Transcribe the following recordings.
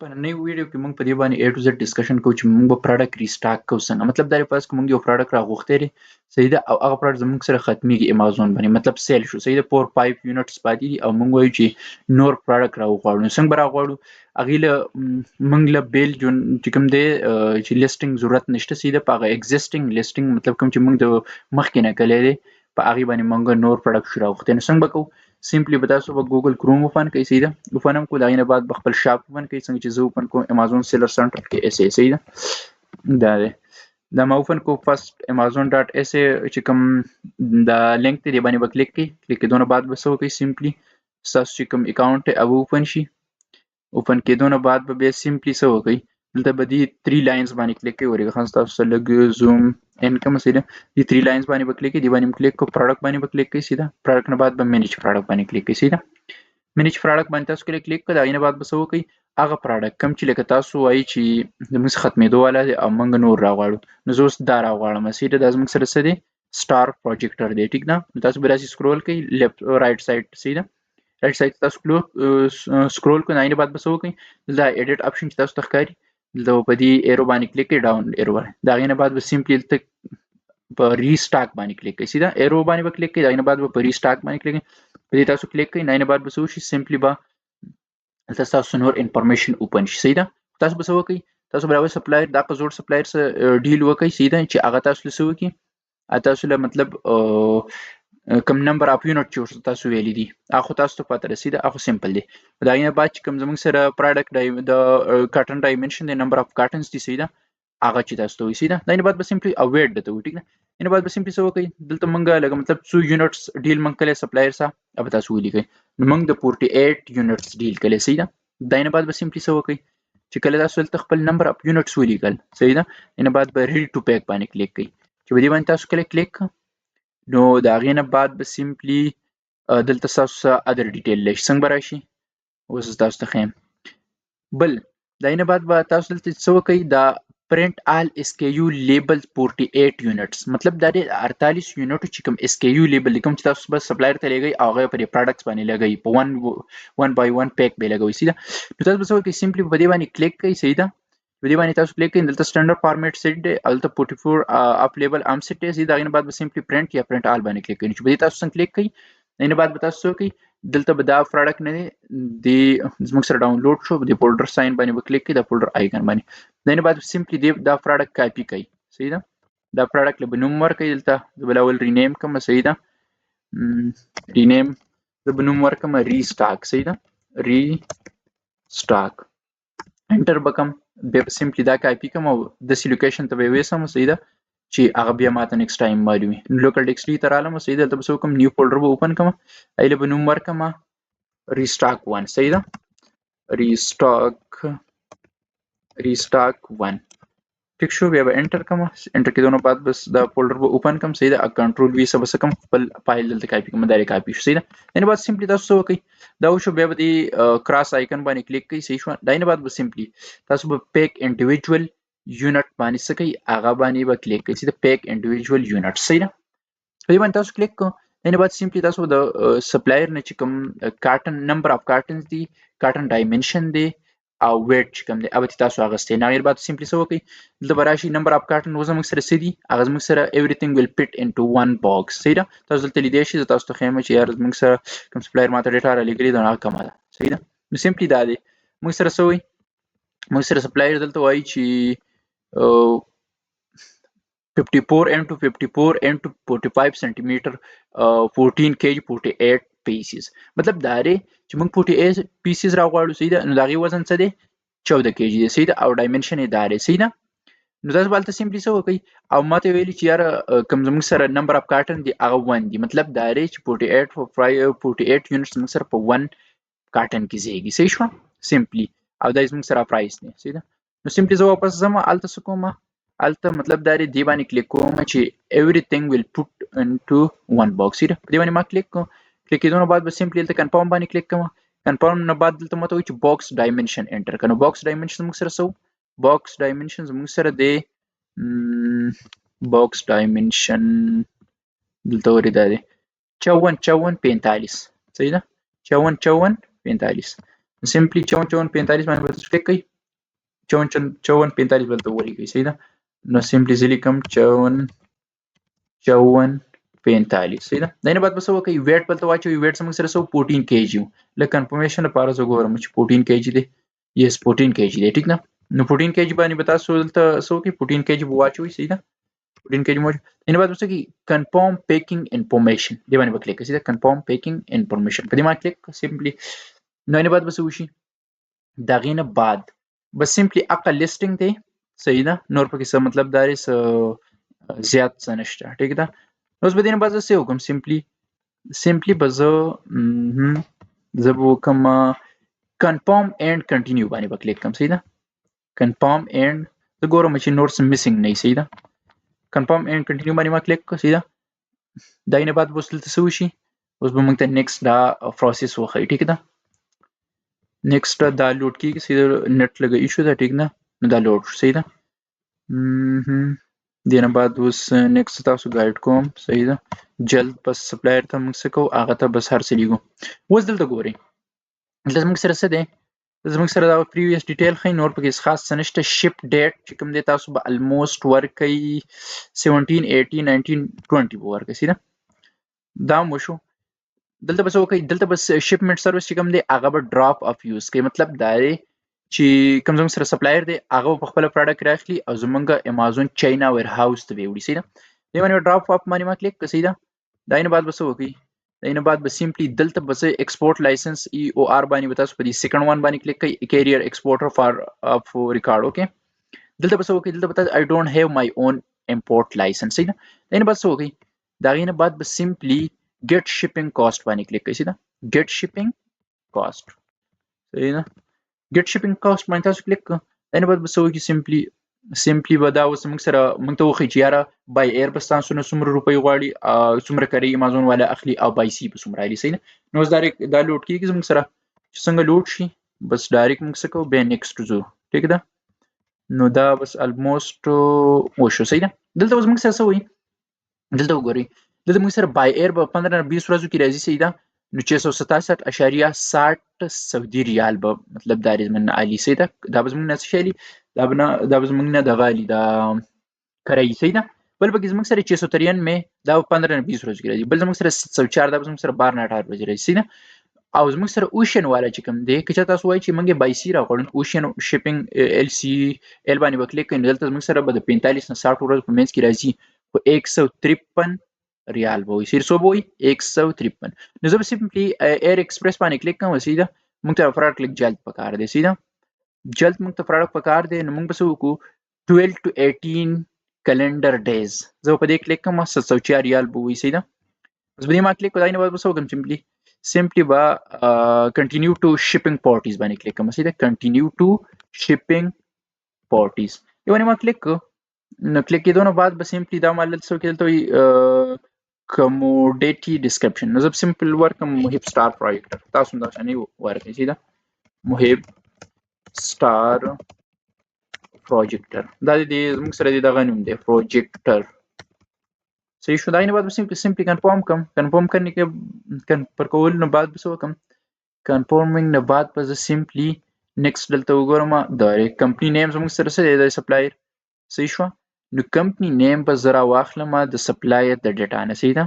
په نننۍ ویډیو کې موږ په دې باندې A to Z ډسکشن کوو چې موږ به پروډکټ ریسټاک کوو څنګه. مطلب دا دی فرض کړو موږ یو پروډکټ راغوښتی دی، صحیح ده، او هغه پروډکټ زموږ سره ختمیږي امازون باندې، مطلب سیل شو، صحیح ده، 4-5 یونټس پاتې دي او موږ وایو چې نور پروډکټ راوغواړو. نو څنګه به راغواړو؟ هغې له موږ له بیل چې کوم دی چې لیسټینګ ضرورت نشته، صحیح ده، په هغه ایګزسټینګ لیسټینګ مطلب کوم چې موږ د مخکې نه کلی دی په هغې باندې موږ نور پروډکټ شو راغوښتی. نو څنګه به کوو؟ سمپلی به تاسو به ګوګل کروم اوپن کوئ، صحیح ده، اوپن هم کوو، د هغې نه بعد به خپل شاپ اوپن کوئ، څنګه چې زه اوپن کوم امازون سیلر سنټر کې اس ای، صحیح ده، دا دی، دا ما اوپن کوو. فرسټ امازون ډاټ اس ای چې کوم دا لینک دی دې باندې به کلیک کوئ، کلیک کېدو نه بعد به څه وکړئ، سمپلی ستاسو چې کوم اکاونټ دی هغه اوپن شي. اوپن کېدو نه بعد به بیا سمپلی څه وکړئ، دلته به دې 3 لاینز باندې کلیک کوئ، ورېږه ښه ستاسو سره لږ زوم ان کوم، صحیح ده، دې 3 لاینز باندې به کلیک کوئ، دې باندې هم کلیک کوو، پروډکټ باندې به کلیک کوئ، صحیح ده، پروډکټ نه بعد به مینیج پروډکټ باندې کلیک کوئ، صحیح ده. مینیج پروډکټ باندې تاسو کله کلیک کړئ، د هغې نه بعد به څه وکړئ، هغه پروډکټ کوم چې لکه تاسو وایي چې زموږ څخه ختمېدو والا دی او موږ نور راغواړو، نو زه اوس دا راغواړم، صحیح ده، دا زموږ سره څه دی، سټار پروجیکټر دی، ټیک ده. نو تاسو به داسې سکرول کوئ لیفټ رایټ سایډ، صحیح ده، رایټ سایډ ته تاسو سکرول کوئ، د هغې نه بعد به څه وکړئ، دلته ایډیټ اپشن چې تاسو ته ښکاري دلته په دې ایرو باندې کلیک کړئ، ډاون ایرو باندې، د هغې نه بعد به سمپلی دلته په ریسټاک باندې کلیک کوئ، صحیح ده، ایرو باندې به کلیک کوئ، د هغې نه بعد به په ریسټاک باندې کلیک کوئ، په دې تاسو کلیک کوئ، د هغې نه بعد به څه وشي، سمپلی به دلته ستاسو نور انفارمیشن اوپن شي، صحیح ده. تاسو به څه وکړئ، تاسو به راوړئ سپلایر، دا په زوړ سپلایر سره ډیل وکړئ، صحیح ده، چې هغه تاسو له څه وکړي، تاسو له مطلب کوم نمبر اف یونټ چې ورته تاسو ویلي دي هغه خو تاسو ته پته ده، صحیح ده، هغه سمپل دی. د هغې نه بعد چې کوم زموږ سره پروډکټ د کارټن ډایمنشن دی، نمبر اف کارټنز دي، صحیح ده، هغه چې تاسو ته وایي، صحیح ده. د هغې نه بعد به سمپلی اویډ درته وایي، ټیک ده. هغې نه بعد به سمپلی څه وکړئ، دلته موږ لکه مطلب څو یونټس ډیل موږ کلی سپلایر سره هغه به تاسو ولیکئ، نو موږ د 48 یونټس ډیل کلی، صحیح ده. د هغې نه بعد به سمپلی څه وکړئ چې کله تاسو دلته خپل نمبر اف یونټس ولیکل، صحیح ده، هغې نه بعد به ریډ ټو پیک باندې کلیک کوئ، چې په دې باندې تاسو کله کلیک کړه نو د هغې نه بعد به سمپلی دلته ستاسو څه ادر ډیټیل راشي، څنګه به راشي اوس زه تاسو ته ښیم. بل د هغې نه بعد به تاسو دلته څه وکئ، دا پرنټ آل اس کے یو لیبل 48 یونټس، مطلب دا دی 48 یونټو چې کوم اس کے یو لیبل دی، کوم چې تاسو بس سپلایر ته لګئ او هغه په دې پروډکټس باندې لګئ، په 1 by 1 پیک به لګوئ، صحیح ده. نو تاسو به څه وکئ، سمپلی په دې باندې کلیک کوئ، صحیح ده، په دې باندې تاسو کلیک کوئ، دلته سټنډرډ فارمیټ سیټ دی، هلته 44 اپ لیبل ام سیټ دی، صحیح ده. د هغې نه بعد به سمپلی پرنټ یا پرنټ آل باندې کلیک کوئ، چې په دې تاسو څنګه کلیک کوئ، د هغې نه بعد به تاسو څه وکئ، دلته به دا پروډکټ نه دی زموږ سره ډاونلوډ شو، د فولډر ساین باندې به کلیک کړئ، د فولډر آیکن باندې، د هغې نه بعد سمپلی دا پروډکټ کاپي کوئ، صحیح ده، دا پروډکټ له به نوم ورکړئ، دلته زه به اول رینیم کوم، صحیح ده، رینیم زه به نوم ورکړم ریسټاک، صحیح ده، ریسټاک، انټر به کړم، بیا به سمپلی دا کاپي کوم او داسې لوکیشن ته به یې ویسم، صحیح ده، چې هغه بیا ماته نیکسټ ټایم معلومي. لوکل ډیکسټري ته رالم، صحیح ده، دلته به څه وکړم، نیو فولډر به اوپن کړم، هغې له به نوم ورکړم ریسټاک 1، صحیح ده، ریسټاک 1، ټیک شو، بیا به انټر کوم، انټر کېدو نه بعد بس دا فولډر به اوپن کوم، صحیح ده، کنټرول وي څه به څه کوم، خپل فایل دلته کاپي کوم، دا یې کاپي شو، صحیح ده. د هغې نه بعد سمپلی تاسو څه وکئ، دا وشو، بیا به دې کراس آیکن باندې کلیک کوئ، صحیح شوه. د هغې نه بعد به سمپلی تاسو به پیک انډیویجول یونټ باندې څه کوئ، هغه باندې به کلیک کوئ، صحیح ده، پیک انډیویجول یونټ، صحیح ده. په دې باندې تاسو کلیک کړو، د هغې نه بعد سمپلی تاسو د سپلایر نه چې کوم کارټن نمبر اف کارټنز دي، کارټن ډایمنشن دی او ویټ چې کوم دی هغه به تاسو اخیستی، نو هغې نه بعد سمپلی څه وکئ، دلته به راشي نمبر اف کارټن اوس زموږ سره څه دي، هغه زموږ سره everything will fit into one box، صحیح ده. تاسو دلته لیدی شئ، زه تاسو ته ښیم چې یار زموږ سره کوم سپلایر ماته ډیټا رالیږلې ده نو هغه کومه ده، صحیح ده. نو سمپلی دا دی موږ سره څه وایي، موږ سره سپلایر دلته وایي چې 54 into 54 into 45 سنټیمیټر 14 kg 48 پیسز، مطلب دا دی چې موږ 48 پیسز راغواړو، صحیح ده، نو د هغې وزن څه دی، 14 kg دی، صحیح ده، او ډایمنشن یې دا دی، صحیح ده. نو تاسو به هلته سمپلی څه وکئ، او ماته ویلي چې یاره کوم زموږ سره نمبر اف کارټن دی هغه 1 دی، مطلب دا دی چې 48 یونټس زموږ سره په 1 کارټن کې زیږي، صحیح شوه، سمپلی، او دا زموږ سره پرایس دی، صحیح ده. نو سمپلی زه واپس ځم، هلته څه کوم، هلته مطلب دا دی دې باندې کلیک کوم چې everything will put into one box، صحیح ده. په دې باندې ما کلیک کوم، کلیک کېدو نه بعد به سمپلی دلته کنفرم باندې کلیک کوم، کنفرم نه بعد دلته ماته وایي چې باکس ډایمنشن انټر کړه، نو باکس ډایمنشن زموږ سره څه، باکس ډایمنشن زموږ سره دی باکس ډایمنشن دلته ورې دا دی 54 45، صحیح ده، 54 45، سمپلی 5445 باندې به تاسو کلیک کوئ 5445 بلته ولیکئ صحیح ده نو سمپلی زه لیکم 5445 صحیح ده دا نه بعد به څه وکړئ ویټ بلته واچوئ ویټ زموږ سره څه 14 kg لکه کنفرمیشن لپاره زه ګورم چې 14 kg دی یس 14 kg دی ټیک ده نو 14 kg باندې به تاسو دلته څه وکړئ 14 kg به واچوئ صحیح ده 14 kg مو نه بعد څه کی کنفرم پیکینګ انفارمیشن دی باندې به کلیک کړئ کنفرم پیکینګ انفارمیشن په دې باندې کلیک سمپلی نو نه بعد به څه وشي دا غینه بعد بس سمپلی اقل لیسټینګ دی صحیح ده نور پکې څه مطلب داري څه زیات څه نشته ټیک ده اوس به دینه بعد څه وکم سمپلی به زه به وکم کنفرم اینڈ کنټینیو باندې به کلیک کوم صحیح ده کنفرم اینڈ زه ګورم چې نور څه میسنګ نه صحیح ده کنفرم اینڈ کنټینیو باندې ما کلیک کړ صحیح ده دا نه بعد وصل ته څه وشي اوس به موږ ته نیکسټ دا پروسس وخی ټیک ده نیکسټ دا لوډ کیږي صحیح ده نت لګا ایشو ده ټیک ده نو دا لوډ صحیح ده دینه بعد اوس نیکسټ تاسو ګایډ کوم صحیح ده جلد بس سپلایر ته موږ څه کوو هغه ته بس هر څه لیکو اوس دلته ګورئ دلته موږ سره څه دی زموږ سره دا پریویس ډیټیل خی نور پکې خاص څه نشته شپ ډیټ چې کوم دی تاسو به الموست ورکئ 17 18 19 20 به ورکئ صحیح ده دا مو شو دلته بس وکړئ دلته بس شپمنټ سروس چې کوم دی هغه به ډراپ اف یوز کوي مطلب دا دی چې کوم زموږ سره سپلایر دی هغه په خپل پروډکټ راخلي او زمونږ امازون چاینا ویر هاوس ته ویوړي صحیح ده دی باندې ډراپ اف باندې ما کلیک کړئ صحیح ده دا نه بعد بس وکړئ دا نه بعد به سمپلی دلته بس ایکسپورټ لایسنس ای او آر باندې به تاسو په دې سیکنډ وان باندې کلیک کړئ کیریئر ایکسپورټر فار اف ریکارډ اوکې دلته بس وکړئ دلته به تاسو I don't have my own import license صحیح ده دا نه بعد وکړئ دا نه بعد به سمپلی get shipping cost باندې کلیک کړئ صحیح ده get shipping cost صحیح ده get shipping cost باندې تاسو کلیک کړئ دا نه بعد به وکړئ سمپلی به دا اوس موږ سره موږ ته وخی چې یاره بای ایر به تاسو نه څومره روپۍ غواړي څومره کوي امازون والا اخلي او بای سی به څومره اخلي صحیح نه نو اوس دا لوډ کیږي موږ سره چې څنګه لوډ شي بس ډایرکټ موږ څه کوو بیا نیکسټ ځو ټیک ده نو دا بس الموست وشو صحیح ده دلته اوس موږ سره څه وایي دلته وګورئ دلته موږ سره بای ایر به 15 نه 20 ورځو کې راځي صحیح ده نو 667.60 سعودي ریال به مطلب دا من علی صحیح ده دا به زموږ نه څه شي دا به زموږ نه دغه علی دا کرایي صحیح ده بل به زموږ سره 693 مې دا 15 نه 20 ورځې کې راځي بل زموږ سره 704 دا به زموږ سره 12 نه 18 ورځې راځي صحیح ده او زموږ سره اوشن والا چې کوم دی که تاسو وایي چې موږ بای سی راغواړو اوشن شپینګ ال سی ال باندې وکلیک کړئ دلته زموږ سره به د 45 نه 60 ورځې په منځ کې راځي خو 153 ریال به وي سیرسو به وي 153 نو زه به سمپلی ایر ایکسپریس باندې کلیک کوم صحیح ده موږ ته پروډکټ کلیک جلد پکار دی صحیح ده جلد موږ ته پروډکټ پکار دی نو موږ به څه وکړو 12 to 18 کلندر ډیز زه په دې کلیک کوم 704 ریال به وي صحیح ده اوس به دې ما کلیک کړای نه به څه وکړم simply با continue to shipping parties باندې کلیک کوم صحیح ده continue to shipping parties یو باندې ما کلیک نو کلیک کېدو نه بعد به سمپلی دا مال څه کېدل ته commodity description نو زه سمپل ورکم محب سٹار پروجیکټر تاسو دا شنه ورکړئ صحیح ده محب سٹار پروجیکټر دا دې موږ سره دغه نوم دی پروجیکټر صحیح شو دا نه بعد سمپلی کنفرم کرنے के پر کول نه بعد به وکم کنفرمینګ نه بعد به سمپلی نیکسټ دلته وګورم دا کمپنی نیم زموږ سره څه دی د سپلایر صحیح شو نو کمپنی نیم به زرا واخلم د سپلایر د ډیټا نه صحیح ده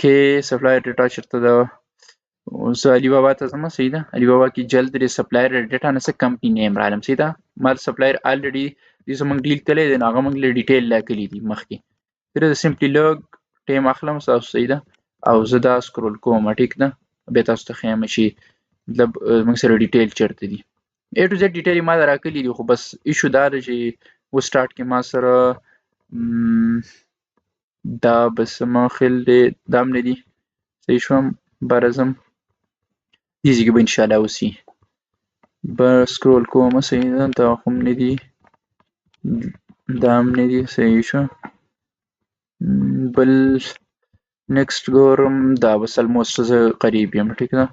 کې سپلایر ډیټا چرته ده اوس علی بابا ته زما صحیح ده علی بابا کې جلد د سپلایر ډیټا نه څه کمپنی نیم رالم صحیح ده مال سپلایر الریډي دې زمونږ ډیل کړي دي هغه موږ له ډیټیل لا کړی دي مخکې پھر سمپلی لوګ ټیم اخلم تاسو صحیح ده او زه دا سکرول کوم ټیک ده به تاسو ته خیم شي مطلب موږ سره ډیټیل چرته دي A to Z ډیټیل ما راکړي دي خو بس ایشو دا چې و سٹارټ کې ما سره دا بس ما خل دي دام نه دي صحیح شوم برزم دیږي به ان شاء الله وسی بر سکرول کوم صحیح ده دا هم نه دي دام نه دي صحیح شو بل نیکسټ ګورم دا بس الموست زه قریب یم ټیک ده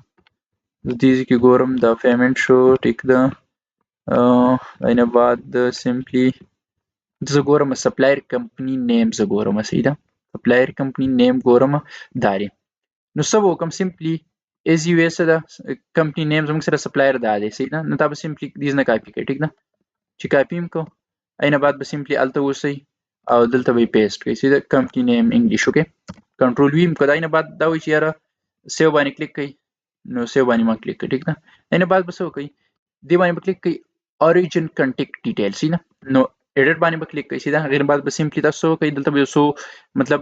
دیږي کې ګورم دا پیمنٹ شو ټیک ده اینه بعد سمپلی زه ګورم سپلایر کمپنی نیم زه ګورم صحیح ده سپلایر کمپنی نیم ګورم داري نو سب وکم سمپلی ایز یو اس ده کمپنی نیم زموږ سره سپلایر دا دی صحیح ده. نو تا به سمپلی دیز نه کاپي کړئ ټیک ده. چې کاپي هم کو اینه بعد به سمپلی الته اوسئ او دلته به یې پیسټ کړئ صحیح ده. کمپنی نیم انګلیش اوکې کنټرول وی هم کو. دا اینه بعد دا وایي چې یاره سیو باندې کلیک کړئ نو سیو باندې ما کلیک کړئ ټیک ده. اینه بعد به څه وکړئ دې باندې به کلیک کړئ اوریجن کنټیکټ ډیټیل صحیح ده. نو ایډیټ باندې به کلیک کړئ صحیح ده. هغې بعد به سمپلی تاسو څه وکړئ دلته به یو څو مطلب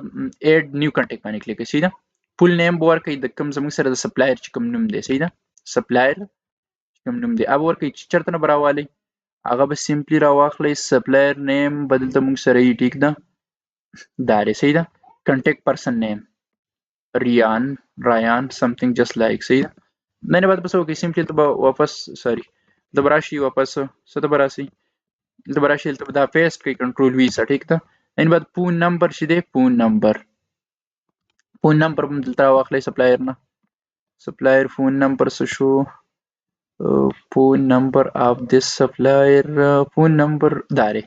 ایډ نیو کنټیکټ باندې کلیک کړئ صحیح ده. فول نیم به ورکړئ د کوم زموږ سره د سپلایر چې کوم نوم دی صحیح ده. سپلایر کوم نوم دی هغه ورکړئ چې چېرته نه به راوالئ هغه به سمپلی راواخلئ سپلایر نیم به دلته موږ سره یي ټیک ده دا دی صحیح ده. کنټیکټ پرسن نیم رایان something just like صحیح ده. نه بعد به څه وکړئ سمپلی دلته به واپس سوري دلته به راشئ واپس څه ته به راسئ دلته به راشئ دلته به دا پیسټ کړئ کنټرول وي سره ټیک ده. اینې بعد فون نمبر چې دی فون نمبر به هم دلته راواخلئ سپلایر نه. سپلایر فون نمبر څه شو phone number of this supplier phone number داره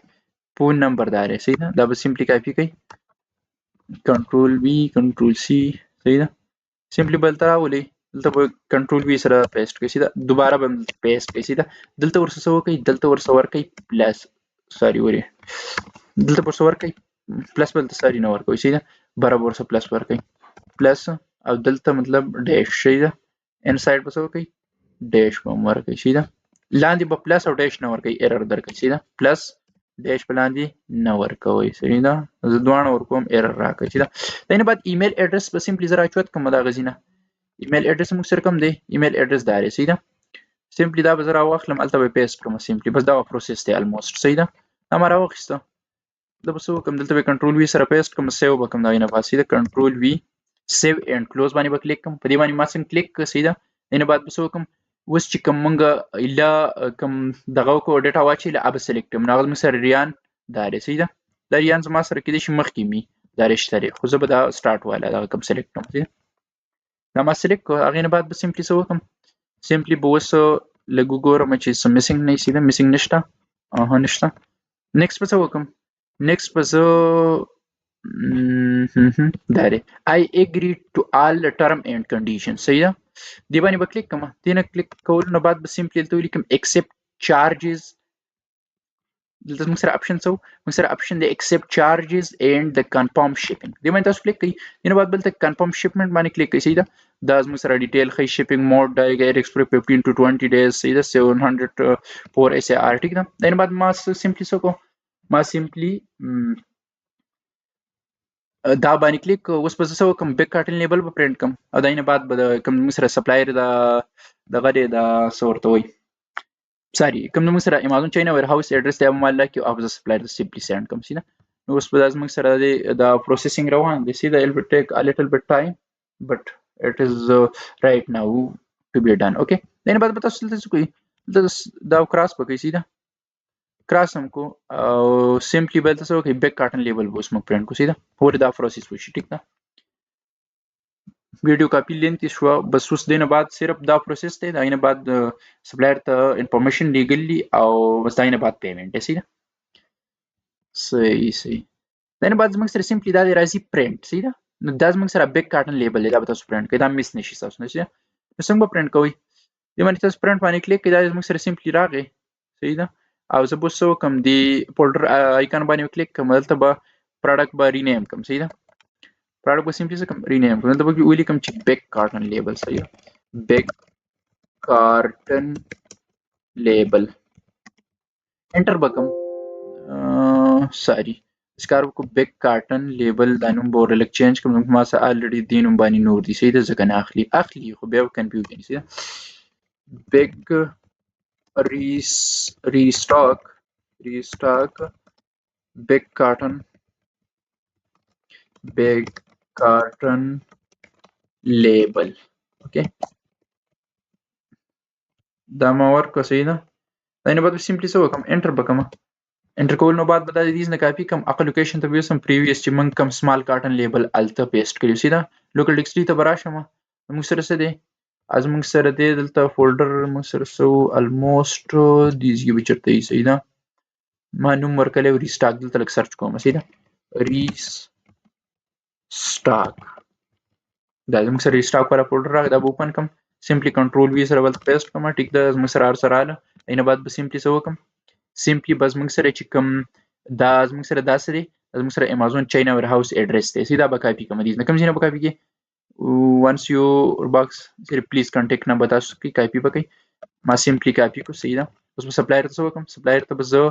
phone number داره صحیح ده. دا به سمپلی کاپي کړئ کنټرول وی کنټرول سی صحیح ده. سمپلی به دلته راولئ دلته به کنټرول وی سره پیسټ کړئ صحیح ده. دوباره به پیسټ کړئ صحیح ده. دلته ورڅه وکړئ دلته ورڅه ورکړئ پلس سوري ورې دلته ورڅه ورکړئ پلس به دلته سوري نه ورکوئ صحیح ده. برابر ورڅه پلس ورکړئ پلس او دلته مطلب ډیش صحیح ده. ان سایډ به څه وکړئ ډیش به هم ورکړئ صحیح ده. لاندې به پلس او ډیش نه ورکوئ ایرر درکوي صحیح ده. پلس ډیش په لاندې نه ورکوئ صحیح ده. زه دواړه ورکوم ایرر راکوي صحیح ده. اینه بعد ایمیل ایډرس به سمپلی زه راچوت کوم دا غزینه ایمیل ایډرس موږ سره کوم دی ایمیل ایډرس دا دی صحیح ده. سمپلی دا به زه راواخلم هلته به پیسټ کړم سمپلی بس دا پروسس دی الموسټ صحیح ده. دا ما راواخیسته دا به څه وکړم دلته به کنټرول وی سره پیسټ کړم سیو به کوم دا اینه بعد صحیح ده. کنټرول وی سیو اینډ کلوز باندې به کلیک کوم په دې باندې ما څنګه کلیک کړ صحیح ده. اینه بعد به څه وکړم اوس چې کوم مونږ اله کوم دغه وکړو ډیټا واچوي هغه به سلیکټ کړم نو هغه زموږ سره ریان دا دی صحیح ده. دا ریان زما سره کیدای شي مخکې مي دا رشته دی خو زه به دا سټارټ والا دغه کوم سلیکټ کړم صحیح ده. دا ما سلیکټ کړو هغې نه بعد به سمپلی څه وکړم سمپلی به اوس لږ وګورم چې څه میسنګ نه صحیح ده. میسنګ نشته نشته. نیکسټ به څه وکړم نیکسټ به زه دا دی I agree to all term and conditions صحیح ده. دی باندې به کلیک کوم دې نه کلیک کولو نه بعد به سمپلی دلته ولیکم accept charges دلته موږ سره اپشن څه موږ سره اپشن دی accept charges and the confirm shipping دې باندې تاسو کلیک کړئ. دې نه بعد بلته confirm shipment باندې کلیک کړئ صحیح ده. دا موږ سره ډیټیل ښیي shipping mode direct express 15 to 20 days صحیح ده 704 SAR ټیک ده. دې نه بعد ما سمپلی څه کوم ما سمپلی دا باندې کلیک اوس به زه کوم بیگ کارټن لیبل به پرینټ کوم او دا نه بعد به کوم موږ سره سپلایر دا دغه دی دا څه ورته وایي سوري کوم موږ سره امازون چاینا ویر هاوس ایډرس دی موبایل کې او د سپلایر سمپلی سند کوم صحیح ده. نو اوس به موږ سره دا پروسیسینګ روان دی صحیح ده. it will take a little bit time but it is right now to be done okay. دا نه بعد به تاسو څه کوئ دا کراس به کوئ صحیح ده. کراس هم کو او سمپلی به تاسو کې بیگ کارټن لیبل به اوس موږ پرینټ کو صحیح ده. پورې دا پروسس وشي ټیک ده. ویډیو کاپی لینتي شو بس اوس دینه بعد صرف دا پروسس دی دا نه بعد سپلایر ته انفارمیشن لیګلی او بس دا نه بعد پیمنٹ صحیح ده. صحیح دا نه بعد موږ سره سمپلی دا راځي پرینټ صحیح ده. نو دا موږ سره بیگ کارټن لیبل دی دا به تاسو پرینټ کړئ دا میس نشي تاسو نه صحیح. نو څنګه به پرینټ کوئ دې باندې تاسو پرینټ باندې کلیک کړئ دا موږ سره سمپلی راغی صحیح ده. او زه به څه وکړم د فولډر آیکن باندې کلیک کوم دلته به پروډکټ به رینیم کوم صحیح ده. پروډکټ به سمپلی څه کوم رینیم کوم دلته به ولیکم چې بیگ کارټن لیبل صحیح ده. بیگ کارټن لیبل انټر به کوم سوري سکار کو بیگ کارټن لیبل دا نوم به ورلک چینج کوم ما سره الریډي دی نوم باندې نور دی صحیح ده ځکه نه اخلي خو بیا کنفیوژن صحیح ده. بیگ restock big carton label okay دا ما ورکو صحیح ده. دا نه بعد سمپلی څه وکم انټر وکم انټر کول نو بعد به دا دیز نه کاپی کم اقل لوکیشن ته وسم پریویس چې من کم سمال کارټن لیبل الته پیسټ کړی صحیح ده. لوکل ډیکسټری ته براشم موږ سره څه دی از موږ سره دی دلته فولډر موږ سره سو الموست دیز یو چرته صحیح ده. ما نوم ورکړی ریسټاک دلته لک سرچ کوم صحیح ده. ریسټاک دا موږ سره ریسټاک پر فولډر راغی دا به اوپن کوم سمپلی کنټرول وی سره ولته پیسټ کوم ټیک ده زموږ سره هر سره رااله اینه بعد به سمپلی څه وکم سمپلی بس موږ سره چې کوم دا زموږ سره داسې دی زموږ سره امازون چاینا ویر هاوس ایډریس دی سیدا به کاپی کوم دي کوم ځای نه به کاپی کې once your box say please contact number تاسو کې کاپی وکړئ ما سمپلی کاپی کو سیدا اوس په سپلایر ته وکم سپلایر ته به زه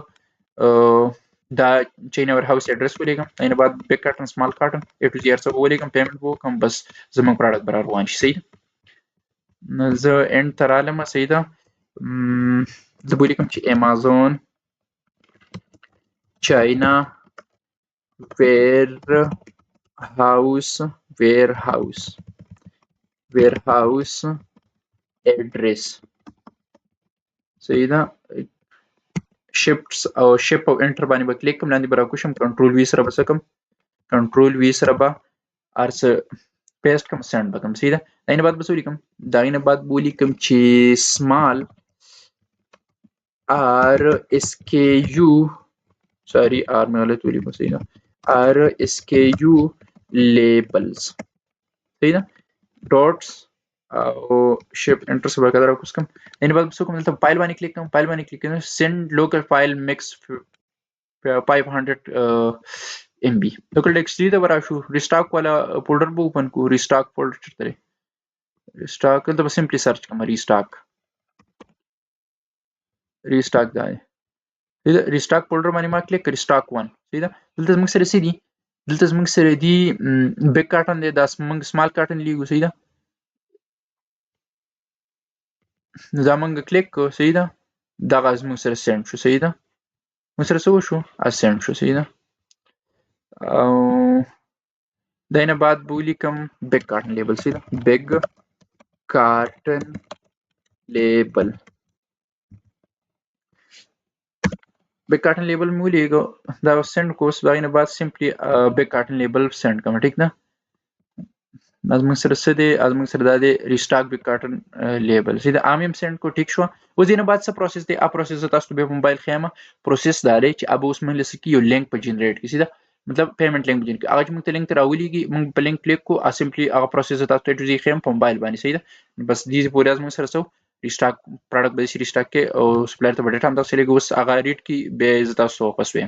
دا چاینا ویر هاوس ایډریس ولیکم اینه بعد بیگ کارټن سمال کارټن A to Z څه ولیکم پیمنٹ وکم بس زموږ پروډکټ برابر روان شي صحیح زه اند ته رالم سیدا زه به ولیکم چې امازون چاینا warehouse address صحیح ده شیفټس او شیپ او انټر باندې به کلیک کوم لاندې به راکوشم کنټرول وی سره به څه کوم کنټرول وی سره به ارڅ پیسټ کوم سند به کوم صحیح ده داینه بعد به څه ولیکم داینه بعد به ولیکم چې سمال ار اس کی یو سوري ار مې غلط ولیکم صحیح ده ار اس کی یو لیبلز صحیح ده ډاټس او شیپ انټر سره برقرار راکوس کوم اینه بعد څه کوم دلته فایل باندې کلیک کوم فایل باندې کلیک کوم سند لوکل فایل میکس 500 MB لوکل ټیکسټ دی دا ورا شو ریسټاک والا فولډر به اوپن کو ریسټاک فولډر چرته دی ریسټاک ته به سمپلی سرچ کوم ریسټاک دا دی ریسټاک فولډر باندې ما کلیک ریسټاک 1 صحیح ده دلته موږ سره سې دي دلته موږ سره دی بیگ کارټن دی دا موږ سمال کارټن لیګو صحیح ده دا موږ کلیک کو صحیح ده دا غاز موږ سره سند شو صحیح ده موږ سره څه وشو اسند شو صحیح ده او داینه بعد به ولیکم بیگ کارټن لیبل صحیح ده بیگ کارټن لیبل بیگ کارټن لیبل مې ولیکو دا سند کوس داینه بعد سمپلی بیگ کارټن لیبل سند کوم ټیک ده از موږ سره څه دی از موږ سره دا دی ریسټاک بیگ کارټن لیبل سیده عام هم سند کو ټیک شو اوس دینه بعد څه پروسس دی پروسس تاسو به موبایل خیمه پروسس دا دی چې اب اوس موږ لسکی یو لینک په جنریټ کی سیده مطلب پیمنٹ لینک جن هغه چې موږ ته لینک ته راولېږي موږ په لینک کلیک کو سمپلی هغه پروسس تاسو ته ځي خیم په موبایل باندې صحیح ده بس دې پورې از موږ سره څو ریسټاک پروډکټ به شي ریسټاک کې او سپلایر ته ډیټا هم تاسو لګوس هغه ریډ کی به تاسو واپس وې